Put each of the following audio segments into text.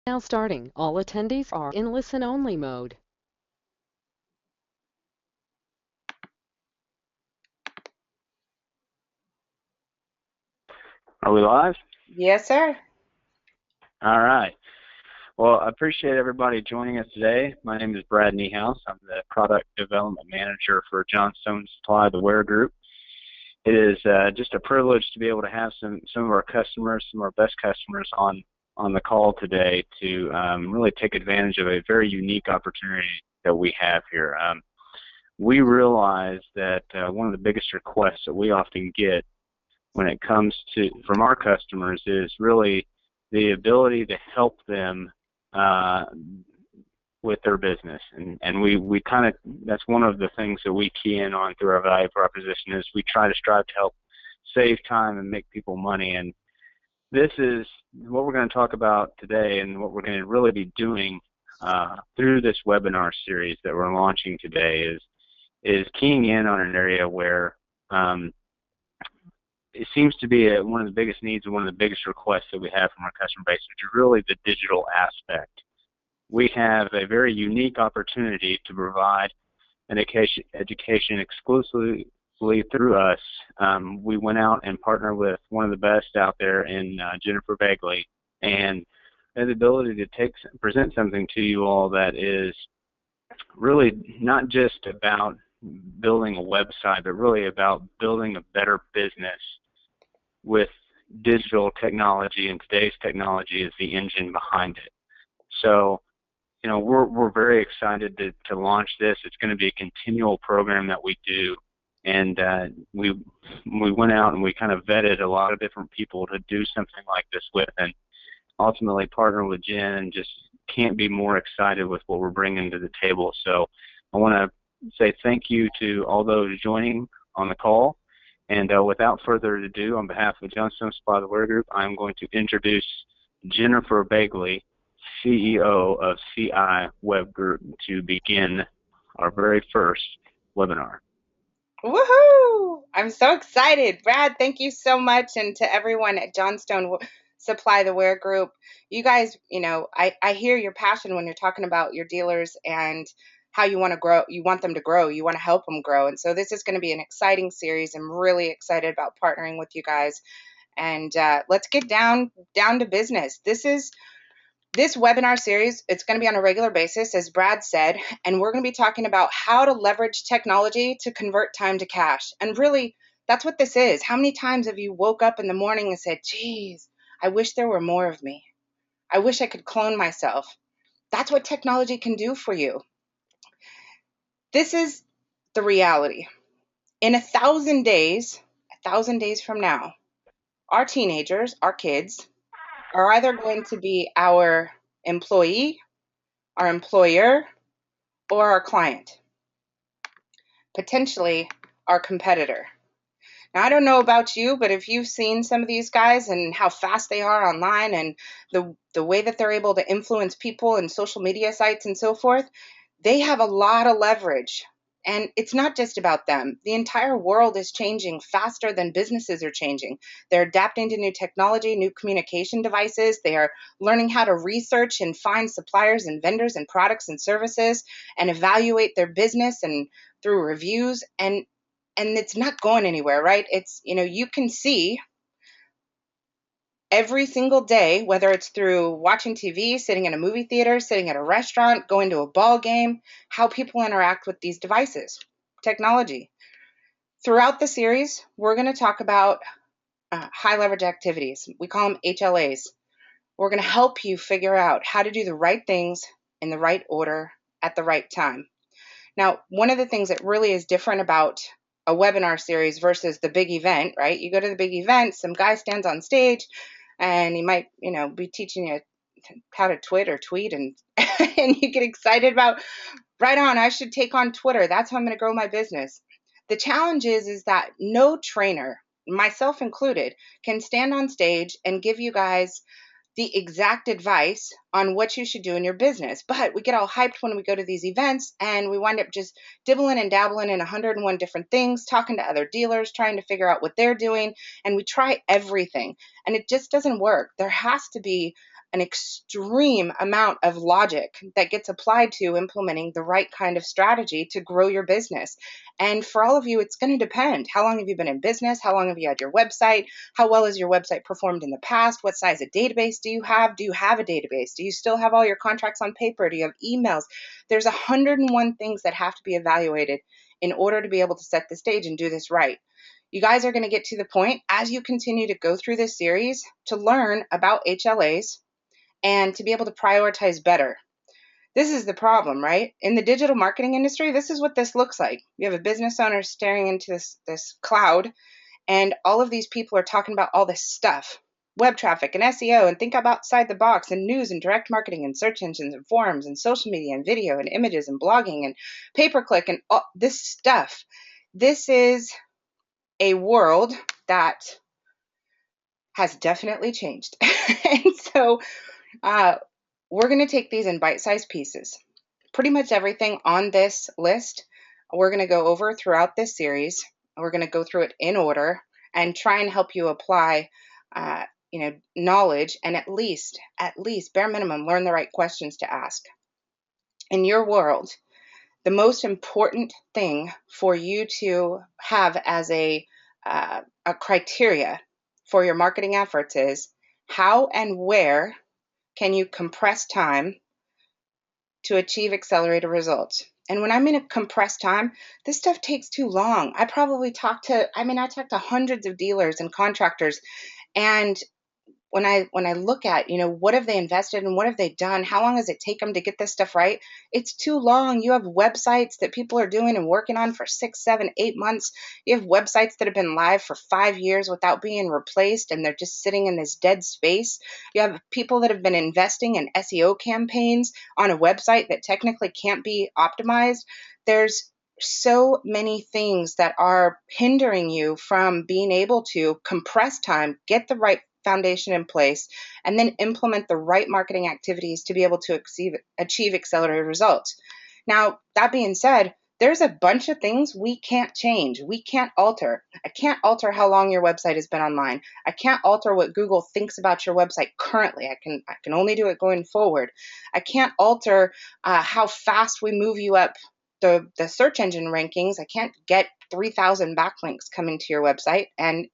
Now starting. All attendees are in listen-only mode. Are we live? Yes, sir. All right. Well, I appreciate everybody joining us today. My name is Brad Niehaus. I'm the Product Development Manager for Johnstone Supply, the Ware Group. It is just a privilege to be able to have some of our customers, some of our best customers on the call today to really take advantage of a very unique opportunity that we have here. We realize that one of the biggest requests that we often get when it comes to from our customers is really the ability to help them uh, with their business, and we kind of, that's one of the things that we key in on through our value proposition is we try to strive to help save time and make people money. And this is what we're going to talk about today, and what we're going to really be doing through this webinar series that we're launching today is keying in on an area where it seems to be one of the biggest needs and one of the biggest requests that we have from our customer base, which is really the digital aspect. We have a very unique opportunity to provide an education exclusively through us. We went out and partnered with one of the best out there in Jennifer Bagley, and had the ability to present something to you all that is really not just about building a website, but really about building a better business with digital technology, and today's technology is the engine behind it. So, you know, we're very excited to launch this. It's going to be a continual program that we do, and we went out and we kind of vetted a lot of different people to do something like this with, and ultimately partner with Jen, and just can't be more excited with what we're bringing to the table. So I want to say thank you to all those joining on the call. And without further ado, on behalf of Johnstone Supply the Ware Group, I'm going to introduce Jennifer Bagley, CEO of CI Web Group, to begin our very first webinar. Woohoo! I'm so excited. Brad, thank you so much. And to everyone at Johnstone Supply the Ware Group, you guys, I hear your passion when you're talking about your dealers and how you want to grow. You want them to grow. You want to help them grow. And so this is going to be an exciting series. I'm really excited about partnering with you guys. And let's get down to business. This webinar series, it's going to be on a regular basis, as Brad said, and we're going to be talking about how to leverage technology to convert time to cash. And really, that's what this is. How many times have you woke up in the morning and said, geez, I wish there were more of me. I wish I could clone myself. That's what technology can do for you. This is the reality. In 1,000 days from now, our teenagers, our kids, are either going to be our employee, our employer, or our client, potentially our competitor. Now, I don't know about you, but if you've seen some of these guys and how fast they are online, and the way that they're able to influence people and social media sites and so forth, they have a lot of leverage. And it's not just about them. The entire world is changing faster than businesses are changing. They're adapting to new technology, new communication devices. They are learning how to research and find suppliers and vendors and products and services and evaluate their business and through reviews. And it's not going anywhere, right? It's, you can see every single day, whether it's through watching TV, sitting in a movie theater, sitting at a restaurant, going to a ball game, how people interact with these devices, technology. Throughout the series, we're going to talk about high leverage activities. We call them HLAs. We're going to help you figure out how to do the right things in the right order at the right time. Now, one of the things that really is different about a webinar series versus the big event, right? You go to the big event, some guy stands on stage, and he might, be teaching you how to tweet, and and you get excited about, right on, I should take on Twitter. That's how I'm going to grow my business. The challenge is that no trainer, myself included, can stand on stage and give you guys the exact advice on what you should do in your business. But we get all hyped when we go to these events, and we wind up just dibbling and dabbling in 101 different things, talking to other dealers, trying to figure out what they're doing. And we try everything, and it just doesn't work. There has to be an extreme amount of logic that gets applied to implementing the right kind of strategy to grow your business. And for all of you, it's going to depend. How long have you been in business? How long have you had your website? How well has your website performed in the past? What size of database do you have? Do you have a database? Do you still have all your contracts on paper? Do you have emails? There's 101 things that have to be evaluated in order to be able to set the stage and do this right. You guys are going to get to the point as you continue to go through this series to learn about HLAs and to be able to prioritize better. This is the problem, right? In the digital marketing industry, this is what this looks like. You have a business owner staring into this cloud, and all of these people are talking about all this stuff, web traffic and SEO, and think outside the box, and news and direct marketing and search engines and forums and social media and video and images and blogging and pay-per-click and all this stuff. This is a world that has definitely changed. And so we're going to take these in bite-sized pieces. Pretty much everything on this list we're going to go over throughout this series. We're going to go through it in order and try and help you apply knowledge, and at least bare minimum learn the right questions to ask. In your world, the most important thing for you to have as a criteria for your marketing efforts is how and where can you compress time to achieve accelerated results. And when I mean a compressed time, this stuff takes too long. I talked to hundreds of dealers and contractors, and when I look at, what have they invested and what have they done? How long does it take them to get this stuff right? It's too long. You have websites that people are doing and working on for 6, 7, 8 months. You have websites that have been live for 5 years without being replaced, and they're just sitting in this dead space. You have people that have been investing in SEO campaigns on a website that technically can't be optimized. There's so many things that are hindering you from being able to compress time, get the right foundation in place, and then implement the right marketing activities to be able to achieve accelerated results. Now, that being said, there's a bunch of things we can't change. We can't alter. I can't alter how long your website has been online. I can't alter what Google thinks about your website currently. I can only do it going forward. I can't alter how fast we move you up the search engine rankings. I can't get 3,000 backlinks coming to your website. And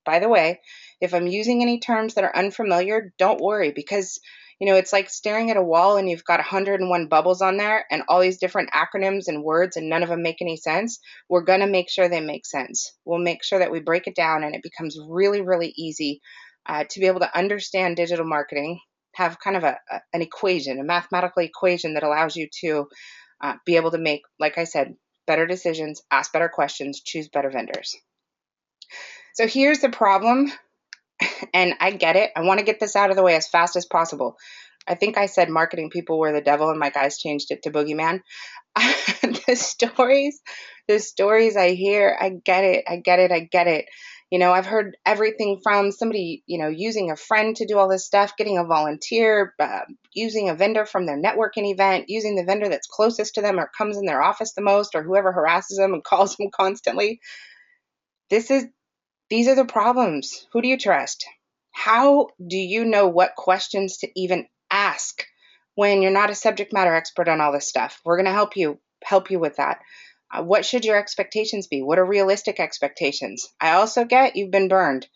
by the way, if I'm using any terms that are unfamiliar, don't worry, because it's like staring at a wall and you've got 101 bubbles on there and all these different acronyms and words and none of them make any sense. We're going to make sure they make sense. We'll make sure that we break it down and it becomes really, really easy to be able to understand digital marketing, have kind of an equation, a mathematical equation that allows you to be able to make, like I said, better decisions, ask better questions, choose better vendors. So here's the problem, and I get it. I want to get this out of the way as fast as possible. I think I said marketing people were the devil, and my guys changed it to boogeyman. The stories I hear, I get it. I've heard everything from somebody, using a friend to do all this stuff, getting a volunteer, using a vendor from their networking event, using the vendor that's closest to them or comes in their office the most, or whoever harasses them and calls them constantly. These are the problems. Who do you trust? How do you know what questions to even ask when you're not a subject matter expert on all this stuff? We're going to help you with that. What should your expectations be? What are realistic expectations? I also get you've been burned.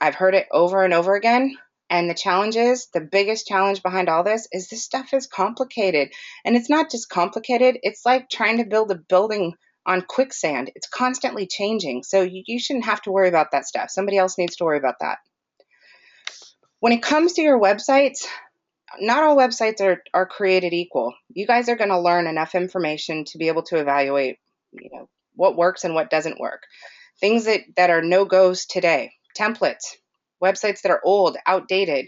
I've heard it over and over again. And the biggest challenge behind all this stuff is complicated. And it's not just complicated. It's like trying to build a building on quicksand. It's constantly changing. So you shouldn't have to worry about that stuff. Somebody else needs to worry about that. When it comes to your websites, not all websites are created equal. You guys are going to learn enough information to be able to evaluate, what works and what doesn't work. Things that are no-goes today, templates, websites that are old, outdated,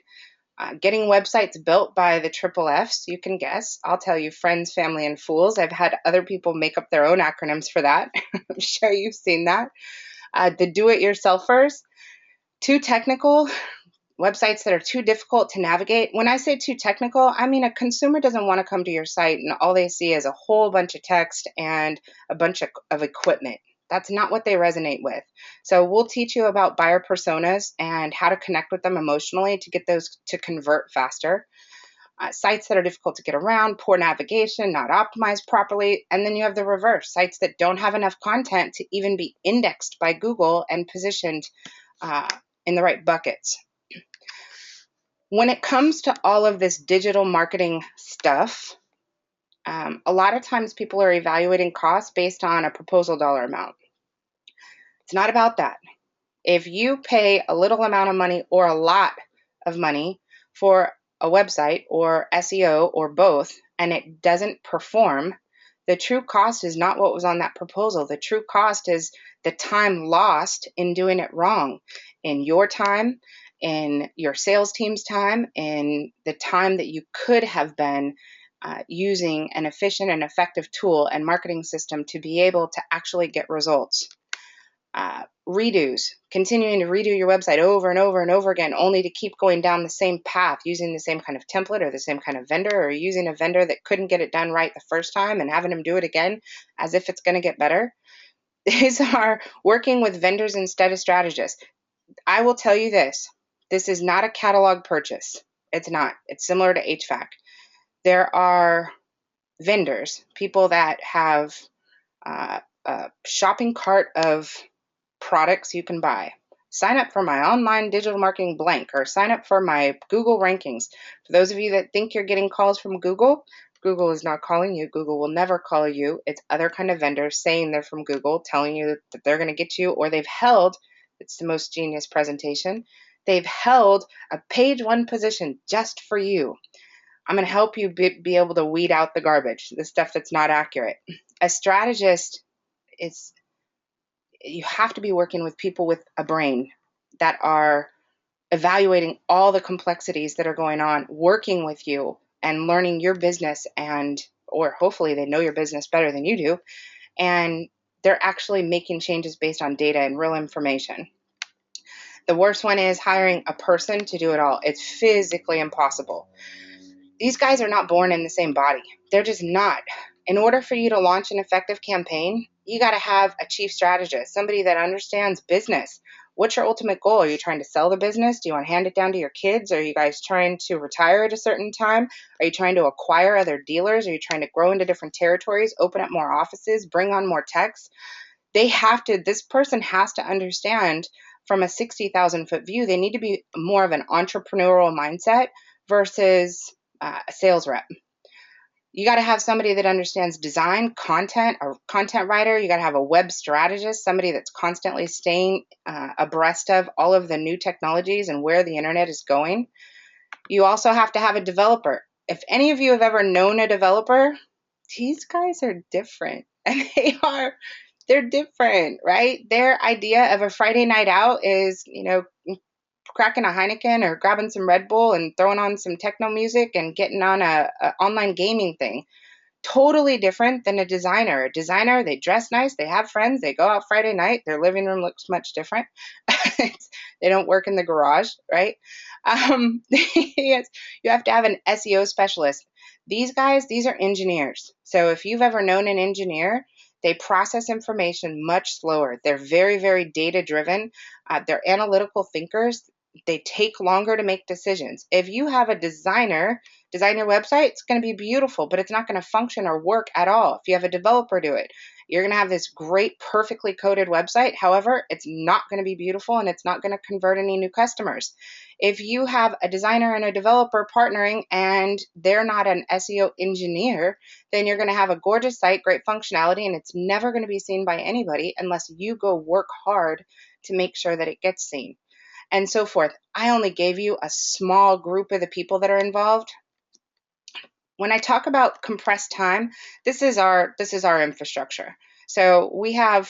getting websites built by the triple Fs, you can guess. I'll tell you, friends, family, and fools. I've had other people make up their own acronyms for that. I'm sure you've seen that. The do-it-yourselfers, too technical, websites that are too difficult to navigate. When I say too technical, I mean a consumer doesn't want to come to your site and all they see is a whole bunch of text and a bunch of equipment. That's not what they resonate with. So we'll teach you about buyer personas and how to connect with them emotionally to get those to convert faster. Sites that are difficult to get around, poor navigation, not optimized properly. And then you have the reverse, sites that don't have enough content to even be indexed by Google and positioned in the right buckets. When it comes to all of this digital marketing stuff, a lot of times people are evaluating costs based on a proposal dollar amount. It's not about that. If you pay a little amount of money or a lot of money for a website or SEO or both, and it doesn't perform, the true cost is not what was on that proposal. The true cost is the time lost in doing it wrong, in your time, in your sales team's time, in the time that you could have been using an efficient and effective tool and marketing system to be able to actually get results. Redos, continuing to redo your website over and over and over again, only to keep going down the same path, using the same kind of template or the same kind of vendor, or using a vendor that couldn't get it done right the first time and having them do it again as if it's going to get better. These are working with vendors instead of strategists. I will tell you this is not a catalog purchase. It's not. It's similar to HVAC. There are vendors, people that have a shopping cart of products you can buy. Sign up for my online digital marketing blank, or sign up for my Google rankings. For those of you that think you're getting calls from Google, Google is not calling you. Google will never call you. It's other kind of vendors saying they're from Google, telling you that they're going to get you, or they've held, it's the most genius presentation, they've held a page one position just for you. I'm going to help you be able to weed out the garbage, the stuff that's not accurate. A strategist is, you have to be working with people with a brain that are evaluating all the complexities that are going on, working with you and learning your business, and or hopefully they know your business better than you do, and they're actually making changes based on data and real information. The worst one is hiring a person to do it all. It's physically impossible. These guys are not born in the same body. They're just not. In order for you to launch an effective campaign, you got to have a chief strategist, somebody that understands business. What's your ultimate goal? Are you trying to sell the business? Do you want to hand it down to your kids? Are you guys trying to retire at a certain time? Are you trying to acquire other dealers? Are you trying to grow into different territories, open up more offices, bring on more techs? This person has to understand from a 60,000 foot view, they need to be more of an entrepreneurial mindset versus a sales rep. You got to have somebody that understands design, content, a content writer. You got to have a web strategist, somebody that's constantly staying abreast of all of the new technologies and where the internet is going. You also have to have a developer. If any of you have ever known a developer, these guys are different. And they're different, right? Their idea of a Friday night out is, cracking a Heineken or grabbing some Red Bull and throwing on some techno music and getting on a online gaming thing. Totally different than a designer. A designer, they dress nice, they have friends, they go out Friday night, their living room looks much different. They don't work in the garage, right? Yes, you have to have an SEO specialist. These guys, these are engineers. So if you've ever known an engineer, they process information much slower. They're very, very data driven. They're analytical thinkers. They take longer to make decisions. If you have a designer design your website, it's going to be beautiful, but it's not going to function or work at all. If you have a developer do it, you're going to have this great, perfectly coded website. However, it's not going to be beautiful and it's not going to convert any new customers. If you have a designer and a developer partnering and they're not an SEO engineer, then you're going to have a gorgeous site, great functionality, and it's never going to be seen by anybody unless you go work hard to make sure that it gets seen, and so forth. I only gave you a small group of the people that are involved. When I talk about compressed time, this is our infrastructure. So we have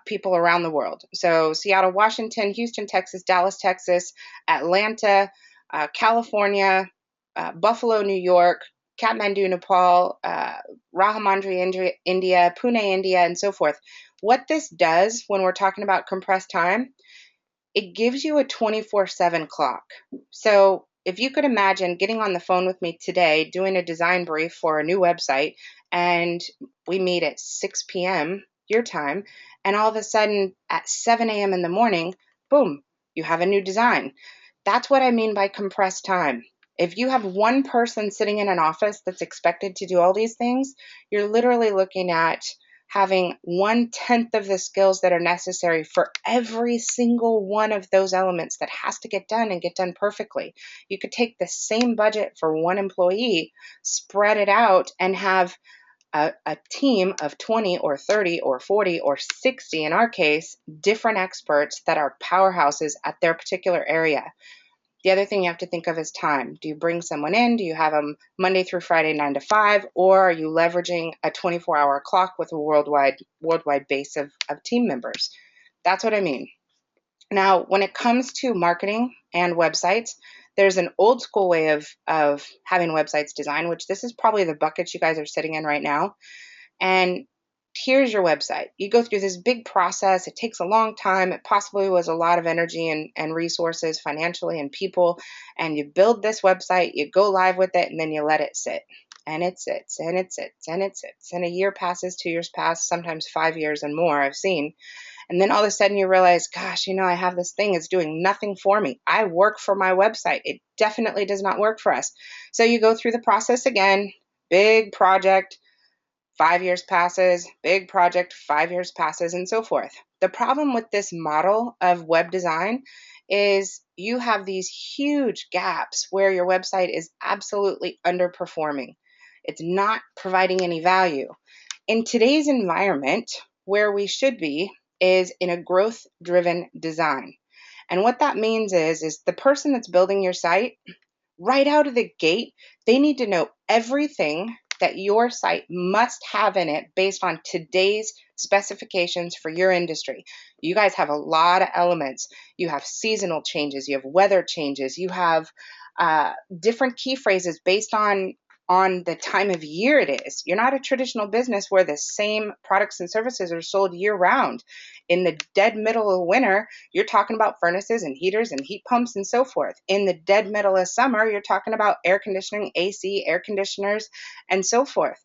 people around the world. So Seattle, Washington, Houston, Texas, Dallas, Texas, Atlanta, California, Buffalo, New York, Kathmandu, Nepal, Rajahmundry, India, Pune, India, and so forth. What this does when we're talking about compressed time, it gives you a 24/7 clock. So if you could imagine getting on the phone with me today, doing a design brief for a new website, and we meet at 6 p.m., your time, and all of a sudden at 7 a.m. in the morning, boom, you have a new design. That's what I mean by compressed time. If you have one person sitting in an office that's expected to do all these things, you're literally looking at having 1/10 of the skills that are necessary for every single one of those elements that has to get done and get done perfectly. You could take the same budget for one employee, spread it out, and have a team of 20 or 30 or 40 or 60, in our case, different experts that are powerhouses at their particular area. The other thing you have to think of is time. Do you bring someone in? Do you have them Monday through Friday, 9 to 5? Or are you leveraging a 24-hour clock with a worldwide base of team members? That's what I mean. Now, when it comes to marketing and websites, there's an old school way of having websites designed, which this is probably the bucket you guys are sitting in right now. And here's your website. You go through this big process. It takes a long time. It possibly was a lot of energy and resources financially and people. And you build this website, you go live with it, and then you let it sit. And it sits, and it sits, and it sits. And a year passes, 2 years pass, sometimes 5 years and more, I've seen. And then all of a sudden you realize, gosh, I have this thing. It's doing nothing for me. I work for my website. It definitely does not work for us. So you go through the process again, big project, 5 years passes, big project, 5 years passes, and so forth. The problem with this model of web design is you have these huge gaps where your website is absolutely underperforming. It's not providing any value. In today's environment, where we should be is in a growth-driven design. And what that means is the person that's building your site, right out of the gate, they need to know everything that your site must have in it based on today's specifications for your industry. You guys have a lot of elements. You have seasonal changes, you have weather changes, you have different key phrases based on the time of year it is. You're not a traditional business where the same products and services are sold year round. In the dead middle of winter, you're talking about furnaces and heaters and heat pumps and so forth. In the dead middle of summer, you're talking about air conditioning, AC, air conditioners, and so forth.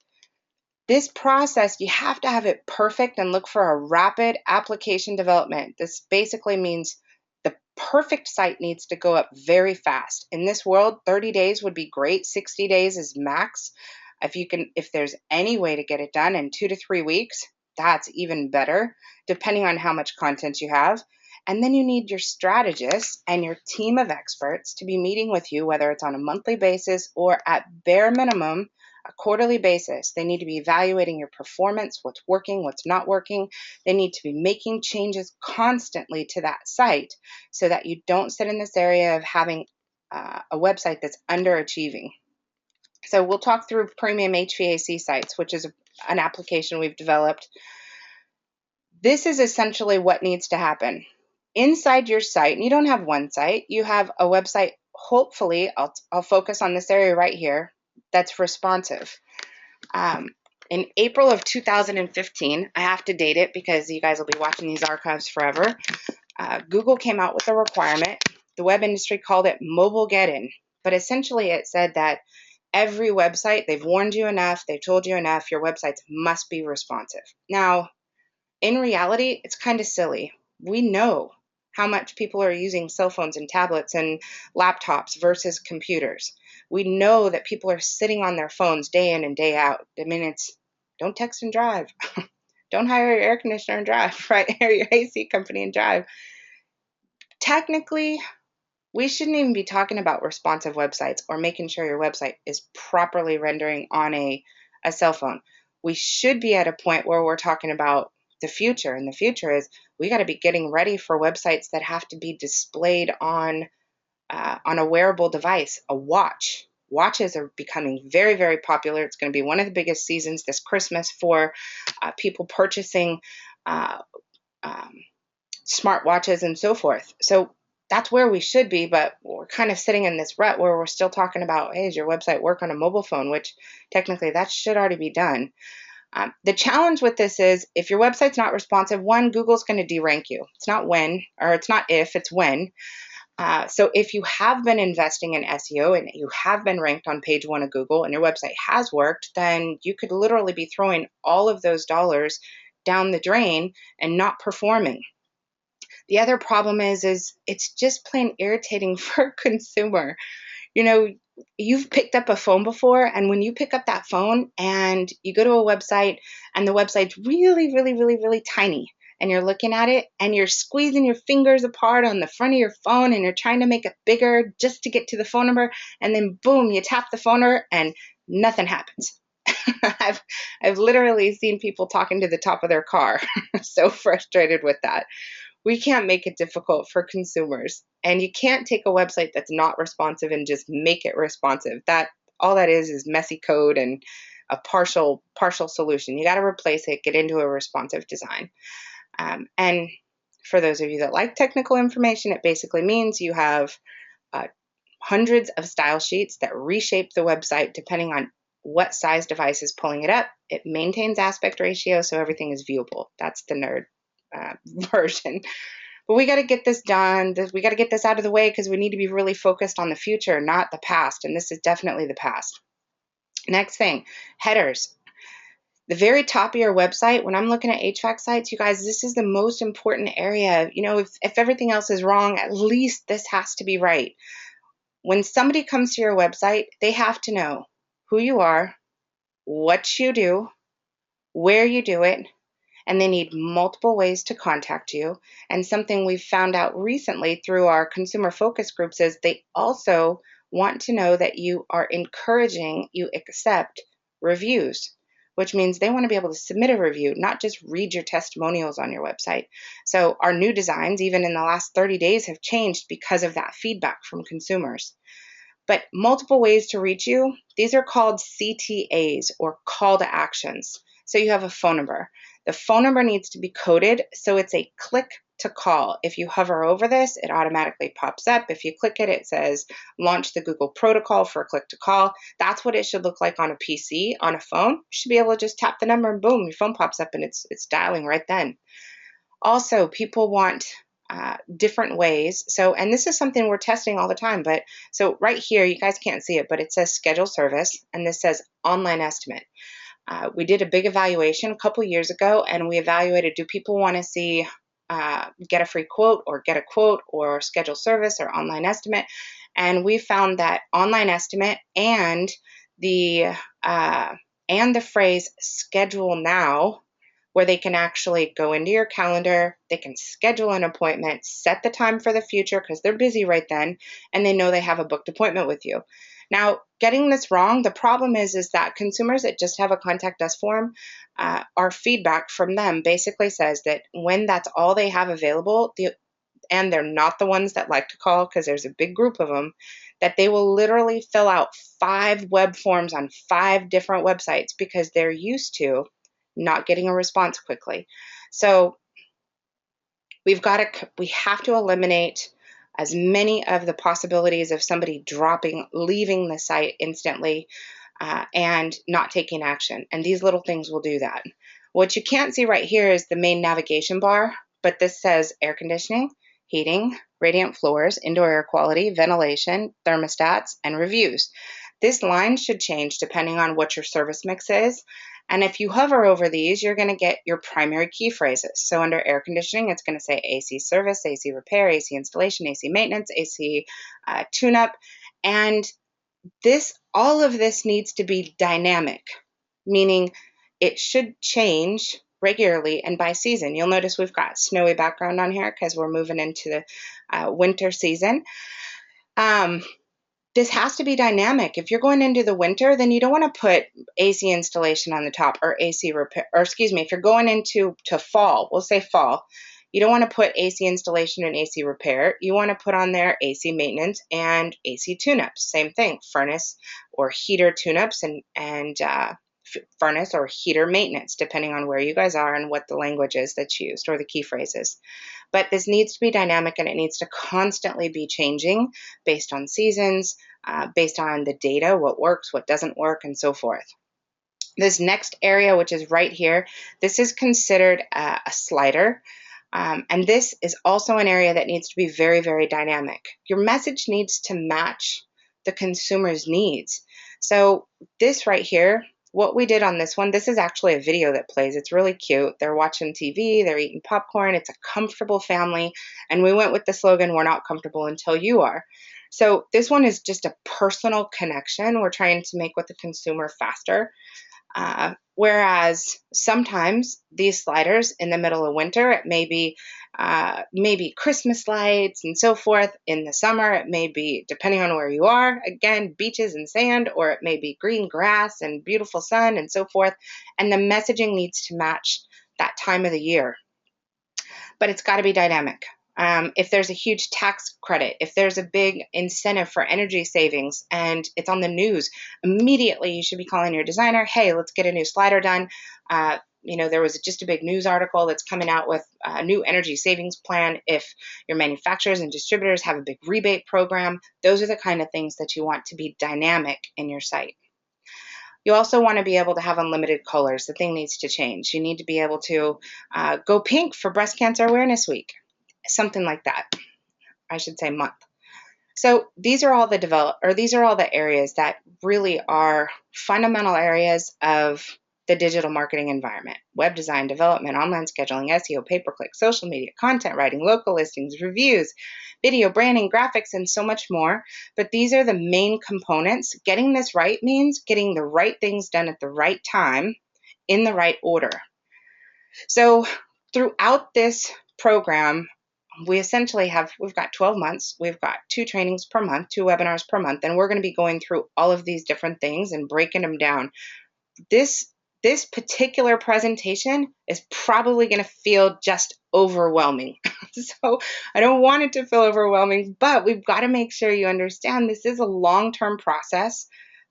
This process, you have to have it perfect and look for a rapid application development. This basically means the perfect site needs to go up very fast. In this world, 30 days would be great. 60 days is max. If there's any way to get it done in 2 to 3 weeks, that's even better, depending on how much content you have. And then you need your strategists and your team of experts to be meeting with you, whether it's on a monthly basis or at bare minimum, a quarterly basis. They need to be evaluating your performance, what's working, what's not working. They need to be making changes constantly to that site so that you don't sit in this area of having a website that's underachieving. So we'll talk through premium HVAC sites, which is an application we've developed. This is essentially what needs to happen. Inside your site, and you don't have one site, you have a website, hopefully, I'll focus on this area right here, that's responsive. In April of 2015, I have to date it because you guys will be watching these archives forever, Google came out with a requirement. The web industry called it mobile get-in, but essentially it said that every website, they've warned you enough, they've told you enough, your websites must be responsive. Now, in reality, it's kind of silly. We know how much people are using cell phones and tablets and laptops versus computers. We know that people are sitting on their phones day in and day out. I mean, don't text and drive. Don't hire your air conditioner and drive, right? Or your AC company and drive. Technically, we shouldn't even be talking about responsive websites or making sure your website is properly rendering on a cell phone. We should be at a point where we're talking about the future, and the future is we got to be getting ready for websites that have to be displayed on a wearable device, a watch. Watches are becoming very, very popular. It's going to be one of the biggest seasons this Christmas for people purchasing smart watches and so forth. So that's where we should be, but we're kind of sitting in this rut where we're still talking about, hey, does your website work on a mobile phone, which technically that should already be done. The challenge with this is if your website's not responsive, one, Google's going to derank you. It's not when, or it's not if, it's when. So if you have been investing in SEO and you have been ranked on page 1 of Google and your website has worked, then you could literally be throwing all of those dollars down the drain and not performing. The other problem is it's just plain irritating for a consumer. You know, you've picked up a phone before, and when you pick up that phone and you go to a website and the website's really, really, really, really tiny, and you're looking at it and you're squeezing your fingers apart on the front of your phone and you're trying to make it bigger just to get to the phone number, and then boom, you tap the phone number and nothing happens. I've literally seen people talking to the top of their car. So frustrated with that. We can't make it difficult for consumers, and you can't take a website that's not responsive and just make it responsive. That all that is messy code and a partial solution. You got to replace it, get into a responsive design. And for those of you that like technical information, it basically means you have hundreds of style sheets that reshape the website depending on what size device is pulling it up. It maintains aspect ratio so everything is viewable. That's the nerd version. But we got to get this done. We got to get this out of the way because we need to be really focused on the future, not the past. And this is definitely the past. Next thing, headers. The very top of your website, when I'm looking at HVAC sites, you guys, this is the most important area. You know, if everything else is wrong, at least this has to be right. When somebody comes to your website, they have to know who you are, what you do, where you do it, and they need multiple ways to contact you. And something we've found out recently through our consumer focus groups is they also want to know that you are encouraging, you accept reviews, which means they want to be able to submit a review, not just read your testimonials on your website. So our new designs, even in the last 30 days, have changed because of that feedback from consumers. But multiple ways to reach you, these are called CTAs, or call to actions. So you have a phone number. The phone number needs to be coded so it's a click to call. If you hover over this, it automatically pops up. If you click it, it says launch the Google protocol for a click to call. That's what it should look like on a PC. On a phone, you should be able to just tap the number and boom, your phone pops up and it's dialing right then. Also, people want different ways. So, and this is something we're testing all the time, but so right here, you guys can't see it, but it says schedule service, and this says online estimate. We did a big evaluation a couple years ago, and we evaluated, do people want to see get a free quote or schedule service or online estimate? And we found that online estimate and the phrase schedule now, where they can actually go into your calendar, they can schedule an appointment, set the time for the future because they're busy right then, and they know they have a booked appointment with you. Now, getting this wrong, the problem is that consumers that just have a contact us form, our feedback from them basically says that when that's all they have available, and they're not the ones that like to call because there's a big group of them, that they will literally fill out 5 web forms on 5 different websites because they're used to not getting a response quickly. So we have to eliminate as many of the possibilities of somebody leaving the site instantly and not taking action. And these little things will do that. What you can't see right here is the main navigation bar, but this says air conditioning, heating, radiant floors, indoor air quality, ventilation, thermostats, and reviews. This line should change depending on what your service mix is. And if you hover over these, you're going to get your primary key phrases. So under air conditioning, it's going to say AC service, AC repair, AC installation, AC maintenance, AC tune-up. And all of this needs to be dynamic, meaning it should change regularly and by season. You'll notice we've got snowy background on here because we're moving into the winter season. This has to be dynamic. If you're going into the winter, then you don't want to put AC installation on the top or AC repair, or excuse me, if you're going into fall, we'll say fall, you don't want to put AC installation and AC repair. You want to put on there AC maintenance and AC tune-ups. Same thing, furnace or heater tune-ups and furnace or heater maintenance, depending on where you guys are and what the language is that's used or the key phrases. But this needs to be dynamic and it needs to constantly be changing based on seasons, based on the data, what works, what doesn't work, and so forth. This next area, which is right here, this is considered a slider. And this is also an area that needs to be very, very dynamic. Your message needs to match the consumer's needs. So this right here, what we did on this one, this is actually a video that plays. It's really cute. They're watching TV, they're eating popcorn. It's a comfortable family. And we went with the slogan, we're not comfortable until you are. So this one is just a personal connection we're trying to make with the consumer faster. Whereas sometimes these sliders in the middle of winter, it may be maybe Christmas lights and so forth. In the summer, it may be, depending on where you are, again, beaches and sand, or it may be green grass and beautiful sun and so forth. And the messaging needs to match that time of the year. But it's got to be dynamic. If there's a huge tax credit, if there's a big incentive for energy savings and it's on the news, immediately you should be calling your designer, hey, let's get a new slider done. There was just a big news article that's coming out with a new energy savings plan. If your manufacturers and distributors have a big rebate program, those are the kind of things that you want to be dynamic in your site. You also want to be able to have unlimited colors. The thing needs to change. You need to be able to go pink for Breast Cancer Awareness Week, something like that. I should say month. So these are all the areas that really are fundamental areas of the digital marketing environment: web design, development, online scheduling, SEO, pay-per-click, social media, content writing, local listings, reviews, video, branding, graphics, and so much more. But these are the main components. Getting this right means getting the right things done at the right time in the right order. So throughout this program, we've got 12 months. We've got 2 trainings per month, 2 webinars per month, and we're going to be going through all of these different things and breaking them down. This particular presentation is probably going to feel just overwhelming. So I don't want it to feel overwhelming, but we've got to make sure you understand this is a long-term process.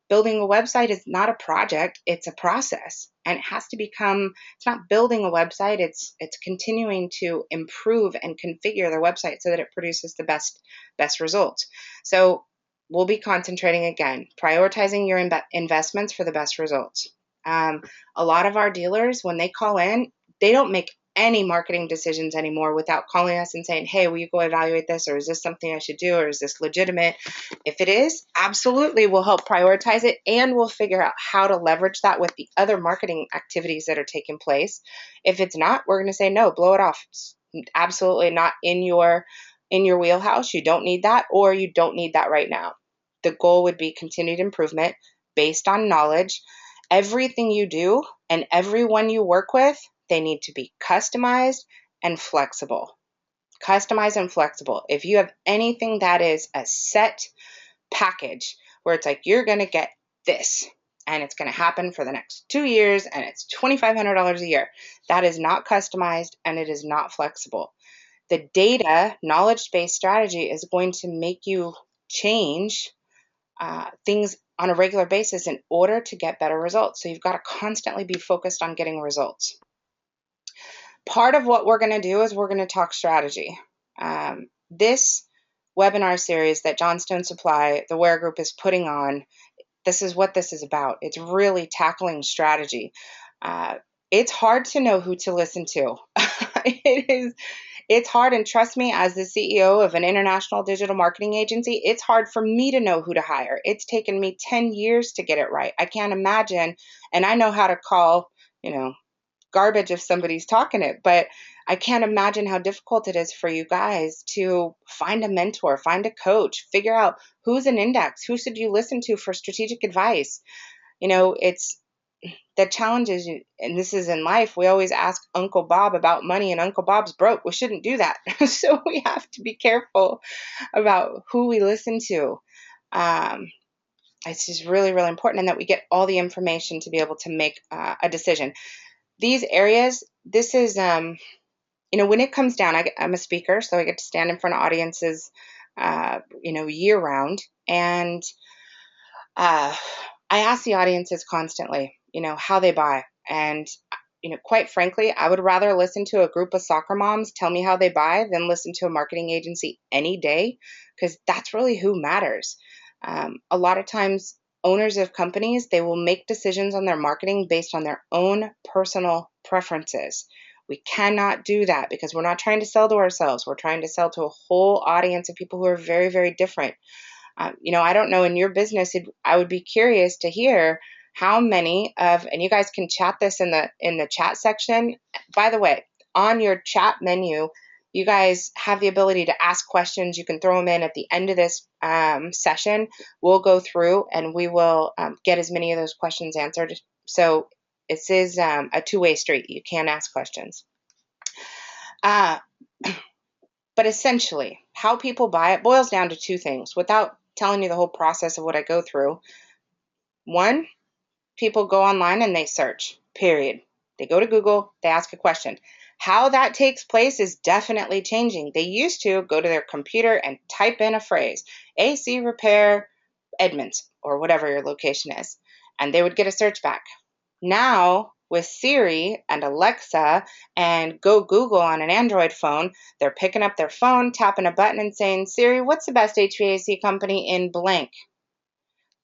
Building a website is not a project, it's a process. And it has to become, it's not building a website, it's continuing to improve and configure the website so that it produces the best results. So we'll be concentrating again, prioritizing your investments for the best results. A lot of our dealers, when they call in, they don't make any marketing decisions anymore without calling us and saying, hey, will you go evaluate this? Or is this something I should do? Or is this legitimate? If it is, absolutely, we'll help prioritize it, and we'll figure out how to leverage that with the other marketing activities that are taking place. If it's not, we're going to say, no, blow it off. It's absolutely not in your wheelhouse. You don't need that, or you don't need that right now. The goal would be continued improvement based on knowledge. Everything you do and everyone you work with, they need to be customized and flexible. Customized and flexible. If you have anything that is a set package where it's like, you're going to get this and it's going to happen for the next 2 years and it's $2,500 a year, that is not customized and it is not flexible. The data knowledge-based strategy is going to make you change things on a regular basis in order to get better results. So you've got to constantly be focused on getting results. Part of what we're going to do is we're going to talk strategy. This webinar series that Johnstone Supply, the Ware Group, is putting on, this is what this is about. It's really tackling strategy. It's hard to know who to listen to. It's hard, and trust me, as the CEO of an international digital marketing agency, it's hard for me to know who to hire. It's taken me 10 years to get it right. I can't imagine, and I know how to call, garbage if somebody's talking it, but I can't imagine how difficult it is for you guys to find a mentor, find a coach, figure out who's an index, who should you listen to for strategic advice. It's the challenge is, and this is in life, we always ask Uncle Bob about money and Uncle Bob's broke. We shouldn't do that. So we have to be careful about who we listen to. It's just really, really important, and that we get all the information to be able to make a decision. These areas, this is, when it comes down, I'm a speaker, so I get to stand in front of audiences, year round. And I ask the audiences constantly, how they buy. And, quite frankly, I would rather listen to a group of soccer moms tell me how they buy than listen to a marketing agency any day, because that's really who matters. A lot of times, owners of companies, they will make decisions on their marketing based on their own personal preferences. We cannot do that because we're not trying to sell to ourselves. We're trying to sell to a whole audience of people who are very, very different. I don't know, in your business, I would be curious to hear how many of, and you guys can chat this in the chat section. By the way, on your chat menu, you guys have the ability to ask questions. You can throw them in at the end of this session. We'll go through and we will get as many of those questions answered. So this is a two-way street. You can ask questions. But essentially, how people buy it boils down to two things. Without telling you the whole process of what I go through, one, people go online and they search, period. They go to Google, they ask a question. How that takes place is definitely changing. They used to go to their computer and type in a phrase, AC repair Edmonds, or whatever your location is, and they would get a search back. Now, with Siri and Alexa and Go Google on an Android phone, they're picking up their phone, tapping a button and saying, Siri, what's the best HVAC company in blank?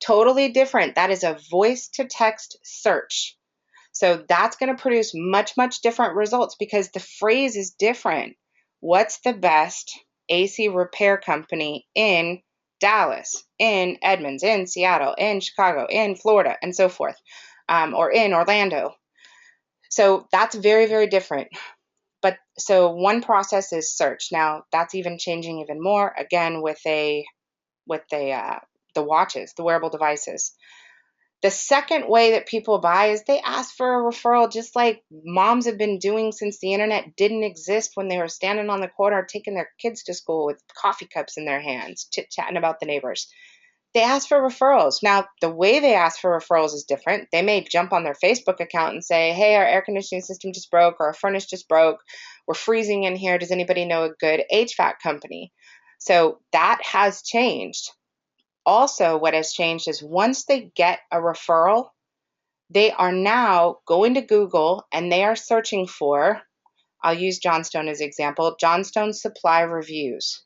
Totally different. That is a voice-to-text search. So that's going to produce much, much different results because the phrase is different. What's the best AC repair company in Dallas, in Edmonds, in Seattle, in Chicago, in Florida, and so forth, or in Orlando? So that's very, very different. But so one process is search. Now that's even changing even more again with the watches, the wearable devices. The second way that people buy is they ask for a referral, just like moms have been doing since the internet didn't exist, when they were standing on the corner taking their kids to school with coffee cups in their hands, chit-chatting about the neighbors. They ask for referrals. Now, the way they ask for referrals is different. They may jump on their Facebook account and say, hey, our air conditioning system just broke, or our furnace just broke. We're freezing in here. Does anybody know a good HVAC company? So that has changed. Also, what has changed is once they get a referral, they are now going to Google and they are searching for, I'll use Johnstone as an example, Johnstone Supply reviews.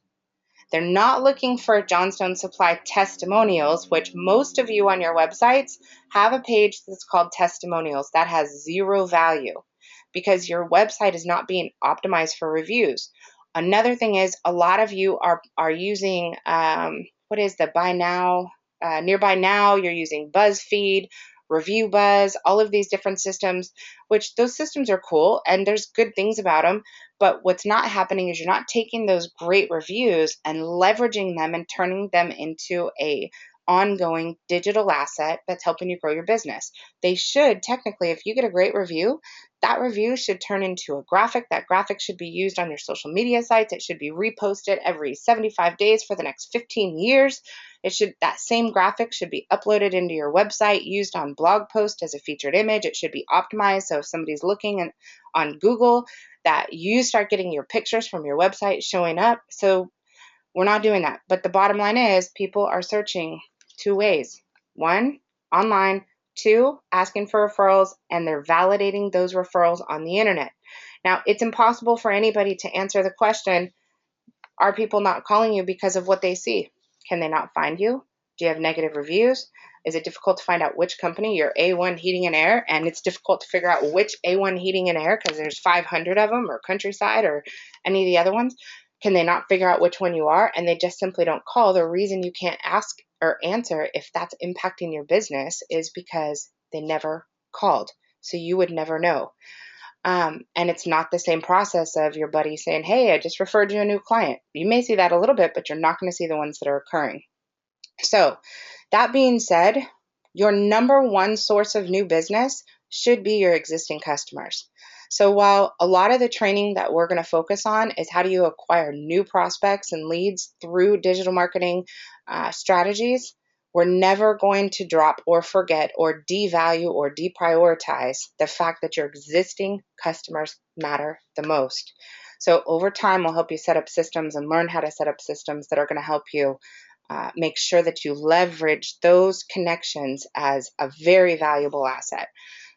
They're not looking for Johnstone Supply testimonials, which most of you on your websites have a page that's called testimonials. That has zero value because your website is not being optimized for reviews. Another thing is a lot of you are using, what is the Buy Now, Nearby Now, you're using BuzzFeed, Review Buzz, all of these different systems, which those systems are cool and there's good things about them. But what's not happening is you're not taking those great reviews and leveraging them and turning them into a ongoing digital asset that's helping you grow your business. They should technically, if you get a great review, that review should turn into a graphic. That graphic should be used on your social media sites. It should be reposted every 75 days for the next 15 years. That same graphic should be uploaded into your website, used on blog posts as a featured image. It should be optimized so if somebody's looking on Google, that you start getting your pictures from your website showing up. So we're not doing that. But the bottom line is people are searching two ways. One, online. Two, asking for referrals, and they're validating those referrals on the internet. Now, it's impossible for anybody to answer the question, are people not calling you because of what they see? Can they not find you? Do you have negative reviews? Is it difficult to find out which company, your A1 Heating and Air, and it's difficult to figure out which A1 Heating and Air because there's 500 of them, or Countryside, or any of the other ones? Can they not figure out which one you are, and they just simply don't call? The reason you can't ask or answer if that's impacting your business is because they never called, so you would never know. And it's not the same process of your buddy saying, hey, I just referred you a new client. You may see that a little bit, but you're not going to see the ones that are occurring. So that being said, your number one source of new business should be your existing customers. So while a lot of the training that we're going to focus on is how do you acquire new prospects and leads through digital marketing strategies, we're never going to drop or forget or devalue or deprioritize the fact that your existing customers matter the most. So over time, we'll help you set up systems and learn how to set up systems that are going to help you make sure that you leverage those connections as a very valuable asset.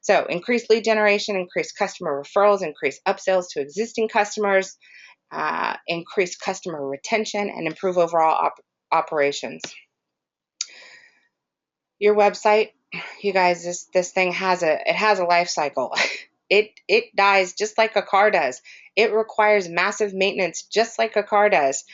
So increase lead generation, increase customer referrals, increase upsells to existing customers, increase customer retention, and improve overall operations. Your website, you guys, this thing has a life cycle. It dies just like a car does. It requires massive maintenance just like a car does.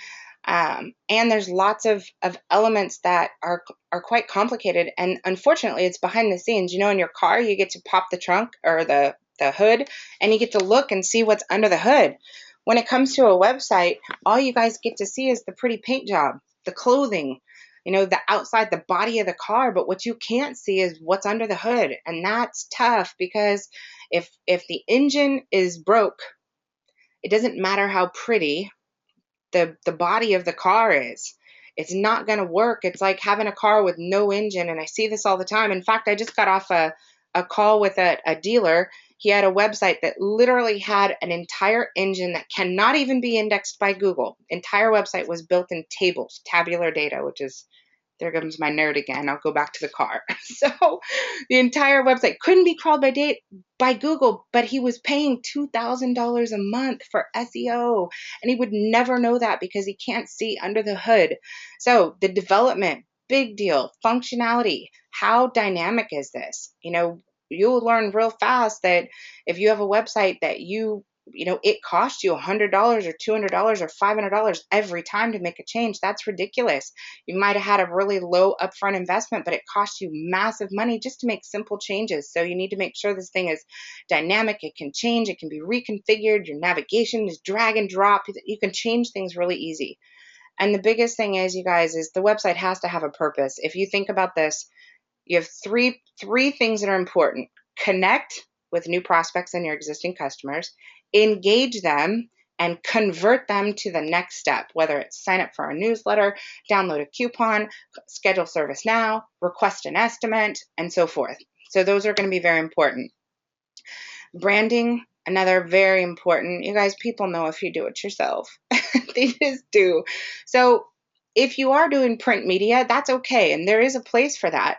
And there's lots of elements that are quite complicated. And unfortunately, it's behind the scenes. You know, in your car, you get to pop the trunk or the hood, and you get to look and see what's under the hood. When it comes to a website, all you guys get to see is the pretty paint job, the clothing, you know, the outside, the body of the car. But what you can't see is what's under the hood. And that's tough, because if the engine is broke, it doesn't matter how pretty the body of the car is. It's not going to work. It's like having a car with no engine. And I see this all the time. In fact, I just got off a call with a dealer. He had a website that literally had an entire engine that cannot even be indexed by Google. Entire website was built in tables, tabular data, which is, there comes my nerd again. I'll go back to the car. So the entire website couldn't be crawled by Google, but he was paying $2,000 a month for SEO. And he would never know that because he can't see under the hood. So the development, big deal. Functionality, how dynamic is this? You know, you'll learn real fast that if you have a website that it costs you $100 or $200 or $500 every time to make a change, that's ridiculous. You might have had a really low upfront investment, but it costs you massive money just to make simple changes. So you need to make sure this thing is dynamic. It can change. It can be reconfigured. Your navigation is drag and drop. You can change things really easy. And the biggest thing is, you guys, is the website has to have a purpose. If you think about this, you have three things that are important. Connect with new prospects and your existing customers, engage them, and convert them to the next step, whether it's sign up for our newsletter, download a coupon, schedule service now, request an estimate, and so forth. So those are going to be very important. Branding, another very important. You guys, people know if you do it yourself. They just do. So if you are doing print media, that's okay, and there is a place for that.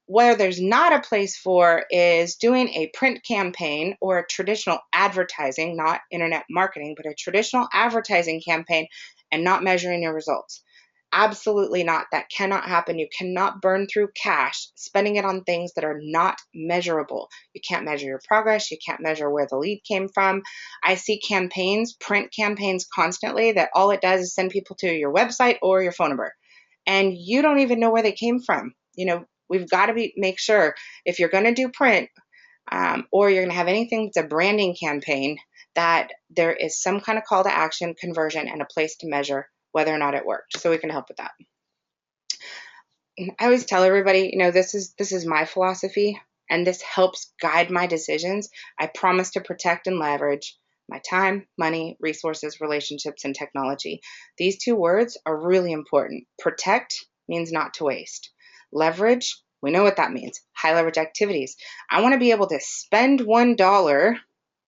Where there's not a place for is doing a print campaign or a traditional advertising, not internet marketing, but a traditional advertising campaign, and not measuring your results. Absolutely not. That cannot happen. You cannot burn through cash spending it on things that are not measurable. You can't measure your progress. You can't measure where the lead came from. I see campaigns, print campaigns constantly, that all it does is send people to your website or your phone number, and you don't even know where they came from. You know, we've got to make sure, if you're going to do print or you're going to have anything that's a branding campaign, that there is some kind of call to action, conversion, and a place to measure whether or not it worked. So we can help with that. I always tell everybody, you know, this is my philosophy, and this helps guide my decisions. I promise to protect and leverage my time, money, resources, relationships, and technology. These two words are really important. Protect means not to waste. Leverage, we know what that means. High leverage activities. I want to be able to spend $1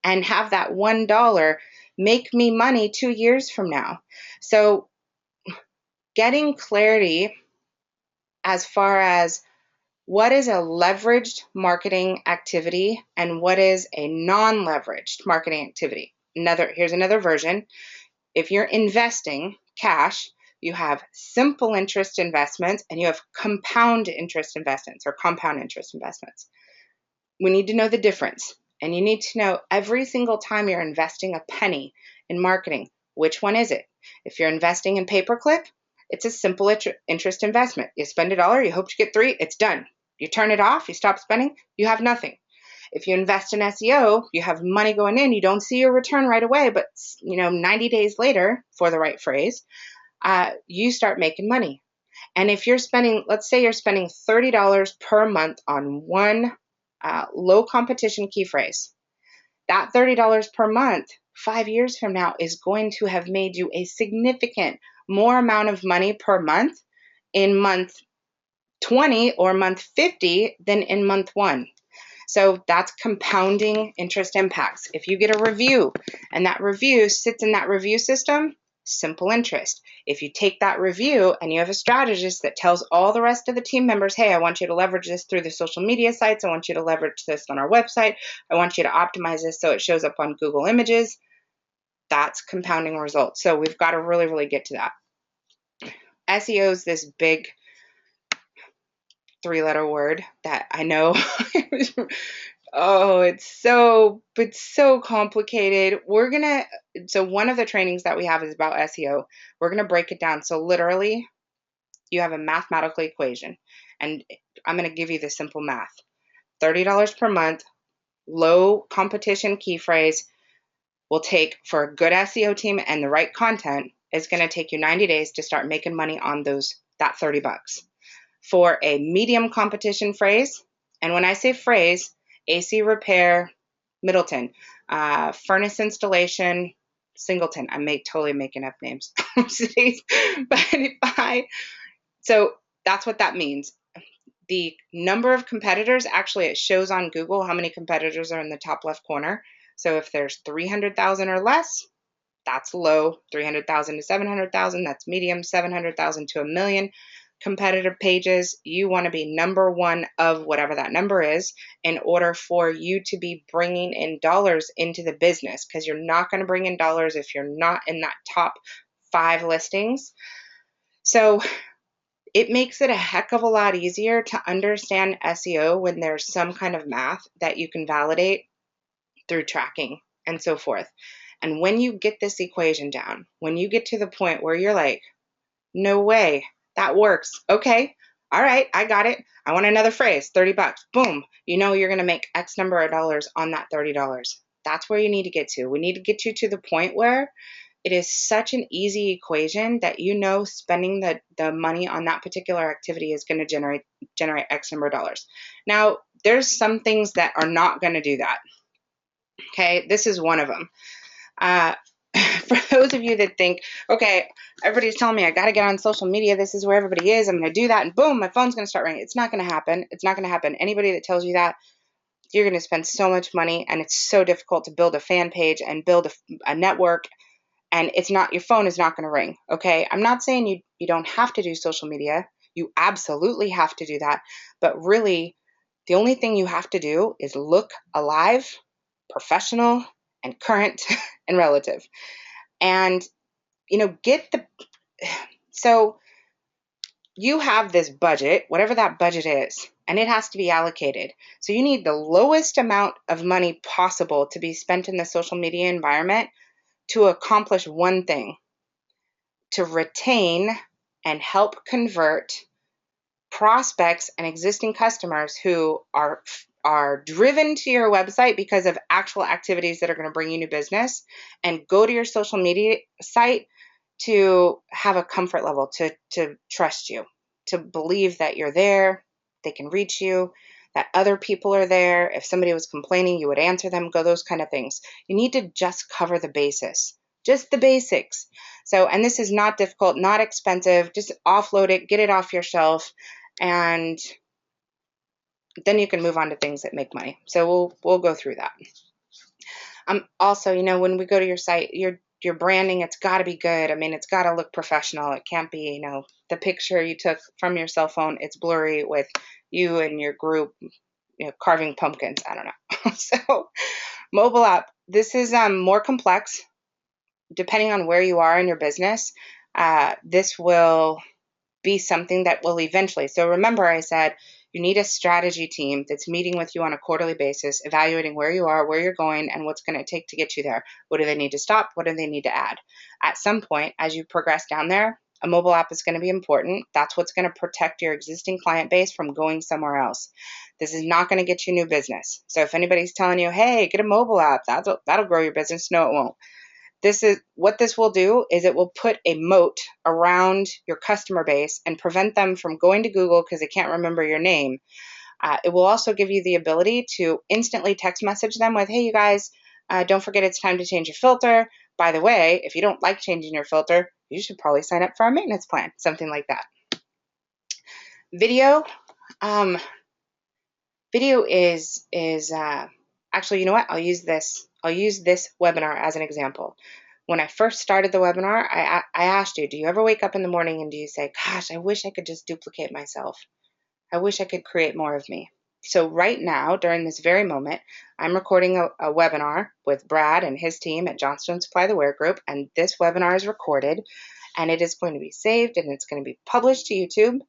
and have that $1 make me money 2 years from now. So getting clarity as far as what is a leveraged marketing activity and what is a non-leveraged marketing activity. Here's another version. If you're investing cash, you have simple interest investments and you have compound interest investments or compound interest investments. We need to know the difference, and you need to know every single time you're investing a penny in marketing, which one is it? If you're investing in pay-per-click, it's a simple interest investment. You spend $1, you hope to get 3, it's done. You turn it off, you stop spending, you have nothing. If you invest in SEO, you have money going in, you don't see your return right away, but 90 days later, for the right phrase, you start making money. And if you're spending, let's say you're spending $30 per month on one low competition key phrase, that $30 per month, 5 years from now, is going to have made you a significant more amount of money per month in month 20 or month 50 than in month 1. So that's compounding interest impacts. If you get a review and that review sits in that review system, simple interest. If you take that review and you have a strategist that tells all the rest of the team members, hey, I want you to leverage this through the social media sites. I want you to leverage this on our website. I want you to optimize this so it shows up on Google Images. That's compounding results. So we've got to really, really get to that. SEO is this big 3-letter word that I know Oh, it's so complicated. So one of the trainings that we have is about SEO. We're gonna break it down. So literally, you have a mathematical equation, and I'm gonna give you the simple math. $30 per month, low competition key phrase will take for a good SEO team and the right content is gonna take you 90 days to start making money on that $30. For a medium competition phrase, and when I say phrase, AC repair, Middleton, furnace installation, Singleton. I'm totally making up names. So that's what that means. The number of competitors, actually, it shows on Google how many competitors are in the top left corner. So if there's 300,000 or less, that's low. 300,000 to 700,000, that's medium. 700,000 to a million competitive pages, you want to be number one of whatever that number is in order for you to be bringing in dollars into the business, because you're not going to bring in dollars if you're not in that top 5 listings. So it makes it a heck of a lot easier to understand SEO when there's some kind of math that you can validate through tracking and so forth. And when you get this equation down, when you get to the point where you're like, no way, that works. Okay, all right, I got it. I want another phrase, $30. Boom. You know you're going to make X number of dollars on that $30. That's where you need to get to. We need to get you to the point where it is such an easy equation that you know spending the money on that particular activity is going to generate X number of dollars. Now, there's some things that are not going to do that. Okay, this is one of them. For those of you that think, okay, everybody's telling me I got to get on social media. This is where everybody is. I'm going to do that. And boom, my phone's going to start ringing. It's not going to happen. It's not going to happen. Anybody that tells you that, you're going to spend so much money, and it's so difficult to build a fan page and build a network. And your phone is not going to ring. Okay. I'm not saying you don't have to do social media. You absolutely have to do that. But really, the only thing you have to do is look alive, professional, and current and relative. And, so you have this budget, whatever that budget is, and it has to be allocated. So you need the lowest amount of money possible to be spent in the social media environment to accomplish one thing: to retain and help convert prospects and existing customers who are driven to your website because of actual activities that are going to bring you new business, and go to your social media site to have a comfort level, to trust you, to believe that you're there, they can reach you, that other people are there. If somebody was complaining, you would answer them, those kind of things. You need to just cover the basis, just the basics. So, and this is not difficult, not expensive, just offload it, get it off your shelf, and then you can move on to things that make money. So we'll go through that. Also, when we go to your site, your branding, it's got to be good. I mean, it's got to look professional. It can't be, the picture you took from your cell phone, it's blurry with you and your group, carving pumpkins. I don't know. So mobile app, this is more complex depending on where you are in your business. This will be something that will eventually. So remember, I said you need a strategy team that's meeting with you on a quarterly basis, evaluating where you are, where you're going, and what's going to take to get you there. What do they need to stop? What do they need to add? At some point, as you progress down there, a mobile app is going to be important. That's what's going to protect your existing client base from going somewhere else. This is not going to get you new business. So if anybody's telling you, hey, get a mobile app, that'll grow your business, no, it won't. What this will do is it will put a moat around your customer base and prevent them from going to Google because they can't remember your name. It will also give you the ability to instantly text message them with, hey, you guys, don't forget it's time to change your filter. By the way, if you don't like changing your filter, you should probably sign up for our maintenance plan, something like that. Video. Video is actually, you know what? I'll use this webinar as an example. When I first started the webinar, I asked you, do you ever wake up in the morning and do you say, gosh, I wish I could just duplicate myself. I wish I could create more of me. So right now, during this very moment, I'm recording a webinar with Brad and his team at Johnstone Supply the Ware Group, and this webinar is recorded, and it is going to be saved, and it's going to be published to YouTube.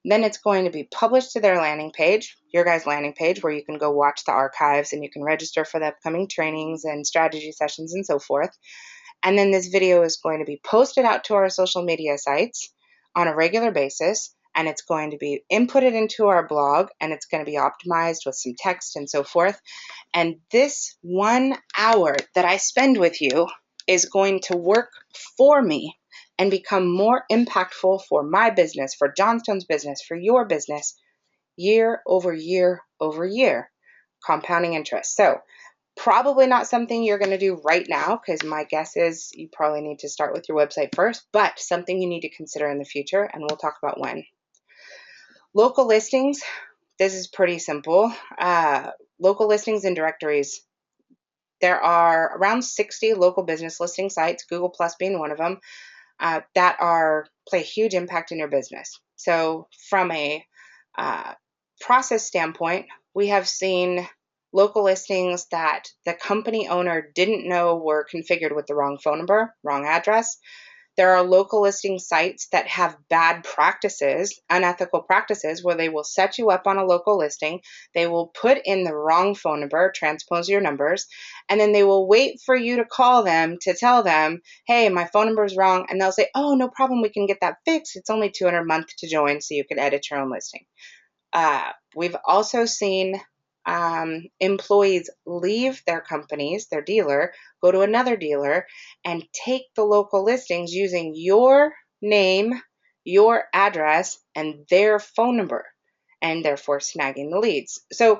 Then it's going to be published to their landing page, your guys' landing page, where you can go watch the archives and you can register for the upcoming trainings and strategy sessions and so forth. And then this video is going to be posted out to our social media sites on a regular basis, and it's going to be inputted into our blog, and it's going to be optimized with some text and so forth. And this 1 hour that I spend with you is going to work for me and become more impactful for my business, for Johnstone's business, for your business, year over year over year, compounding interest. So probably not something you're going to do right now, because my guess is you probably need to start with your website first, but something you need to consider in the future, and we'll talk about when. Local listings, this is pretty simple. Local listings and directories. There are around 60 local business listing sites, Google Plus being one of them, that play a huge impact in your business. So from a process standpoint, we have seen local listings that the company owner didn't know were configured with the wrong phone number, wrong address. There are local listing sites that have bad practices, unethical practices, where they will set you up on a local listing. They will put in the wrong phone number, transpose your numbers, and then they will wait for you to call them to tell them, hey, my phone number is wrong. And they'll say, oh, no problem. We can get that fixed. It's only $200 a month to join, so you can edit your own listing. We've also seen employees leave their companies, their dealer, go to another dealer, and take the local listings using your name, your address, and their phone number, and therefore snagging the leads. So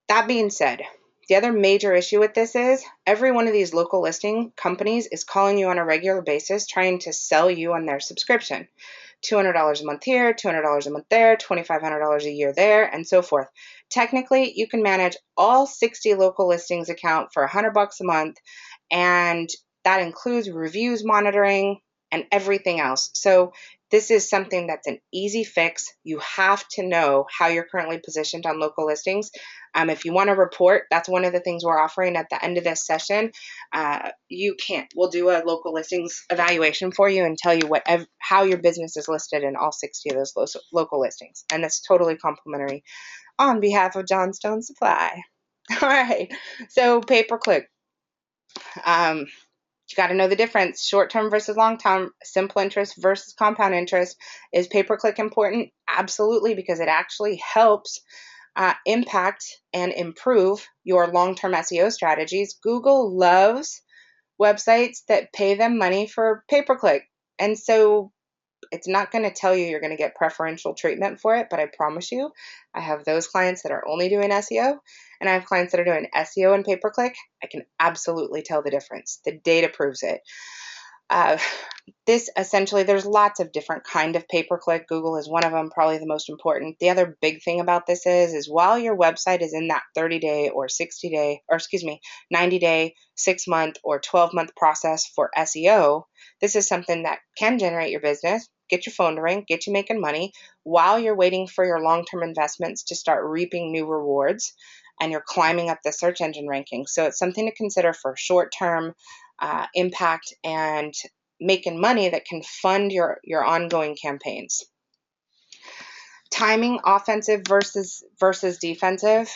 that being said, the other major issue with this is every one of these local listing companies is calling you on a regular basis, trying to sell you on their subscription. $200 a month here, $200 a month there, $2,500 a year there, and so forth. Technically, you can manage all 60 local listings account for $100 a month, and that includes reviews monitoring and everything else. So this is something that's an easy fix. You have to know how you're currently positioned on local listings. If you want to report, that's one of the things we're offering at the end of this session. We'll do a local listings evaluation for you and tell you how your business is listed in all 60 of those local listings. And that's totally complimentary on behalf of Johnstone Supply. All right, so pay-per-click. You got to know the difference. Short-term versus long-term, simple interest versus compound interest. Is pay-per-click important? Absolutely, because it actually helps impact and improve your long-term SEO strategies. Google loves websites that pay them money for pay-per-click. And so it's not going to tell you you're going to get preferential treatment for it, but I promise you, I have those clients that are only doing SEO, and I have clients that are doing SEO and pay-per-click. I can absolutely tell the difference. The data proves it. This essentially, there's lots of different kind of pay-per-click. Google is one of them, probably the most important. The other big thing about this is while your website is in that 30-day or 60-day, or 90-day, 6-month, or 12-month process for SEO, this is something that can generate your business, get your phone to ring, get you making money while you're waiting for your long-term investments to start reaping new rewards and you're climbing up the search engine ranking. So it's something to consider for short-term impact and making money that can fund your ongoing campaigns. Timing, offensive versus defensive.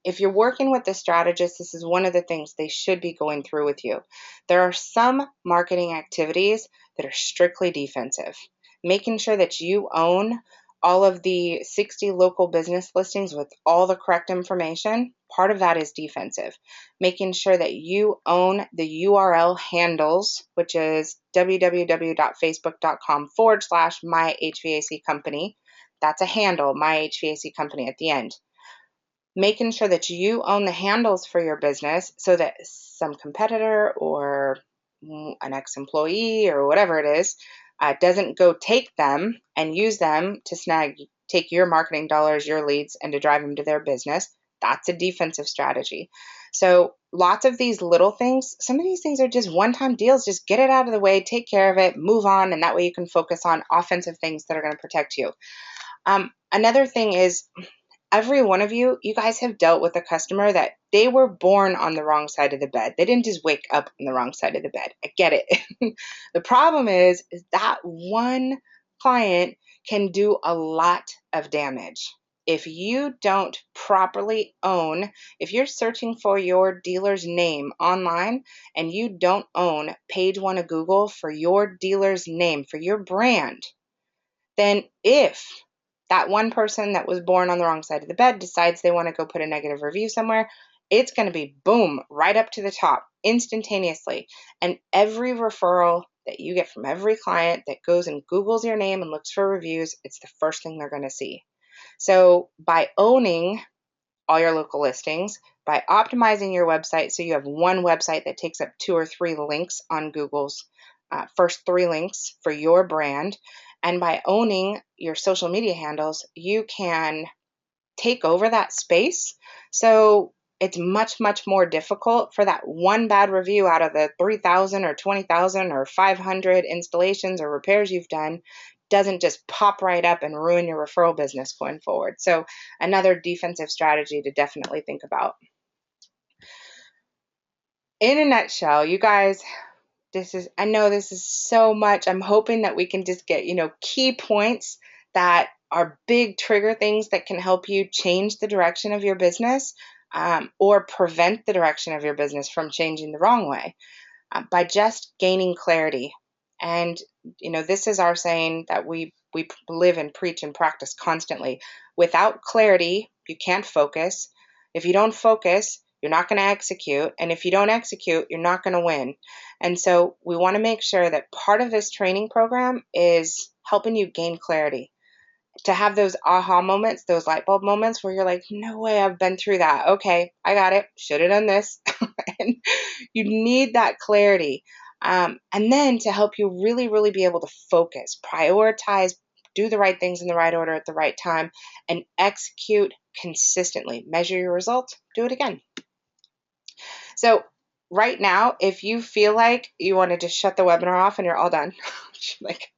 If you're working with a strategist, this is one of the things they should be going through with you. There are some marketing activities that are strictly defensive. Making sure that you own all of the 60 local business listings with all the correct information, part of that is defensive. Making sure that you own the URL handles, which is www.facebook.com/myhvac company. That's a handle, my HVAC company at the end. Making sure that you own the handles for your business so that some competitor or an ex-employee or whatever it is doesn't go take them and use them to take your marketing dollars, your leads, and to drive them to their business. That's a defensive strategy. So lots of these little things, some of these things are just one-time deals. Just get it out of the way, take care of it, move on, and that way you can focus on offensive things that are going to protect you. Another thing is every one of you, you guys have dealt with a customer that they were born on the wrong side of the bed. They didn't just wake up on the wrong side of the bed. I get it. The problem is that one client can do a lot of damage. If you don't properly own, if you're searching for your dealer's name online and you don't own page one of Google for your dealer's name, for your brand, then if that one person that was born on the wrong side of the bed decides they want to go put a negative review somewhere, it's going to be boom, right up to the top instantaneously. And every referral that you get from every client that goes and Googles your name and looks for reviews, it's the first thing they're going to see. So by owning all your local listings, by optimizing your website so you have one website that takes up 2 or 3 links on Google's first 3 links for your brand, and by owning your social media handles, you can take over that space. So it's much, much more difficult for that one bad review out of the 3,000 or 20,000 or 500 installations or repairs you've done doesn't just pop right up and ruin your referral business going forward. So another defensive strategy to definitely think about. In a nutshell, you guys, I know this is so much. I'm hoping that we can just get, key points that are big trigger things that can help you change the direction of your business, or prevent the direction of your business from changing the wrong way, by just gaining clarity. And, this is our saying that we live and preach and practice constantly. Without clarity, you can't focus. If you don't focus, you're not going to execute. And if you don't execute, you're not going to win. And so we want to make sure that part of this training program is helping you gain clarity, to have those aha moments, those light bulb moments where you're like, no way, I've been through that. Okay, I got it. Should have done this. And you need that clarity. And then to help you really, really be able to focus, prioritize, do the right things in the right order at the right time, and execute consistently. Measure your results, do it again. So right now, if you feel like you want to just shut the webinar off and you're all done, like,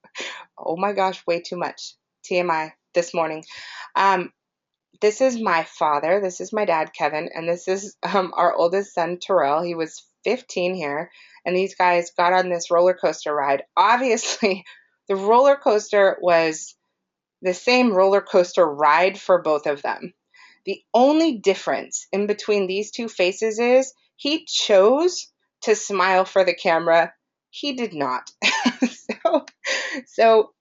oh my gosh, way too much. TMI this morning. This is my father. This is my dad, Kevin, and this is our oldest son, Terrell. He was 15 here, and these guys got on this roller coaster ride. Obviously, the roller coaster was the same roller coaster ride for both of them. The only difference in between these two faces is he chose to smile for the camera. He did not. So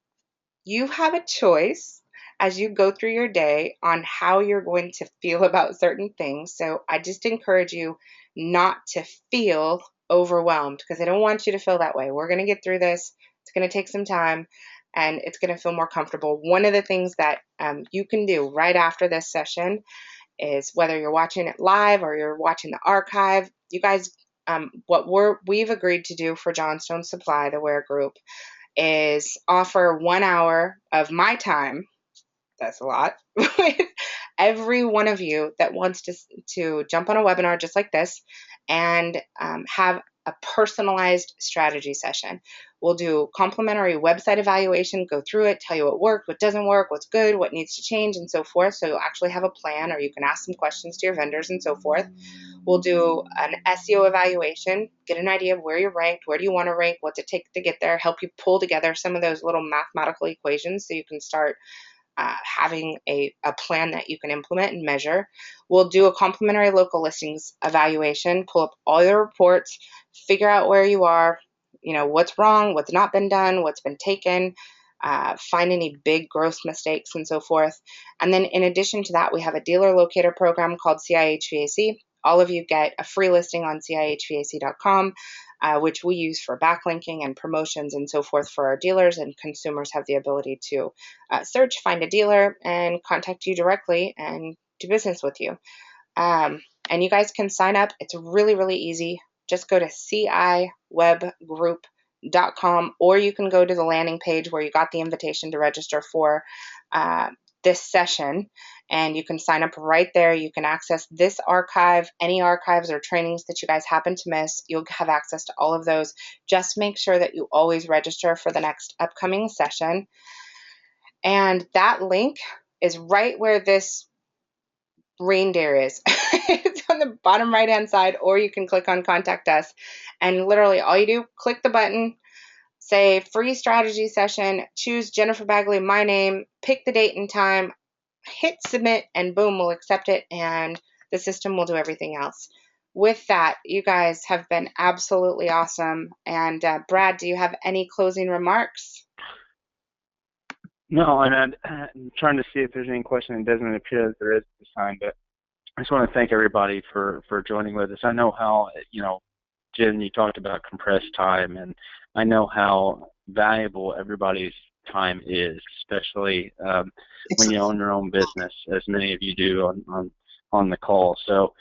you have a choice as you go through your day on how you're going to feel about certain things. So I just encourage you not to feel overwhelmed, because I don't want you to feel that way. We're going to get through this. It's going to take some time and it's going to feel more comfortable. One of the things that you can do right after this session is, whether you're watching it live or you're watching the archive, you guys, what we've agreed to do for Johnstone Supply, the Ware Group, is offer 1 hour of my time. That's a lot. With every one of you that wants to jump on a webinar just like this and have a personalized strategy session. We'll do complimentary website evaluation, go through it, tell you what worked, what doesn't work, what's good, what needs to change, and so forth. So you'll actually have a plan, or you can ask some questions to your vendors and so forth. We'll do an SEO evaluation, get an idea of where you're ranked, where do you want to rank, what's it take to get there, help you pull together some of those little mathematical equations so you can start having a plan that you can implement and measure. We'll do a complimentary local listings evaluation, pull up all your reports, figure out where you are, what's wrong, what's not been done, what's been taken, find any big gross mistakes and so forth. And then in addition to that, we have a dealer locator program called CIHVAC. All of you get a free listing on CIHVAC.com, which we use for backlinking and promotions and so forth for our dealers, and consumers have the ability to search, find a dealer, and contact you directly and do business with you. And you guys can sign up. It's really, really easy. Just go to ciwebgroup.com, or you can go to the landing page where you got the invitation to register for this session, and you can sign up right there. You can access this archive, any archives or trainings that you guys happen to miss. You'll have access to all of those. Just make sure that you always register for the next upcoming session. And that link is right where this reindeer is. It's on the bottom right-hand side, or you can click on Contact Us. And literally all you do, click the button, say free strategy session, choose Jennifer Bagley, my name, pick the date and time, hit submit, and boom, we'll accept it, and the system will do everything else. With that, you guys have been absolutely awesome. And Brad, do you have any closing remarks? No, and I'm trying to see if there's any question. It doesn't appear that there is this time, but I just want to thank everybody for joining with us. I know how, Jen, you talked about compressed time, and I know how valuable everybody's time is, especially when you own your own business, as many of you do on the call. So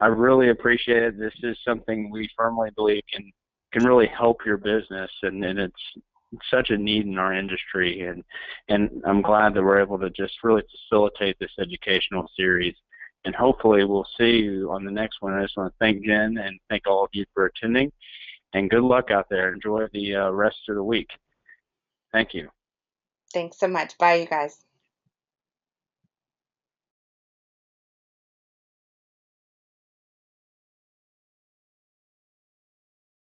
I really appreciate it. This is something we firmly believe can really help your business, and it's such a need in our industry, and I'm glad that we're able to just really facilitate this educational series. And hopefully we'll see you on the next one. I just want to thank Jen and thank all of you for attending, and good luck out there. Enjoy the rest of the week. Thank you. Thanks so much. Bye, you guys.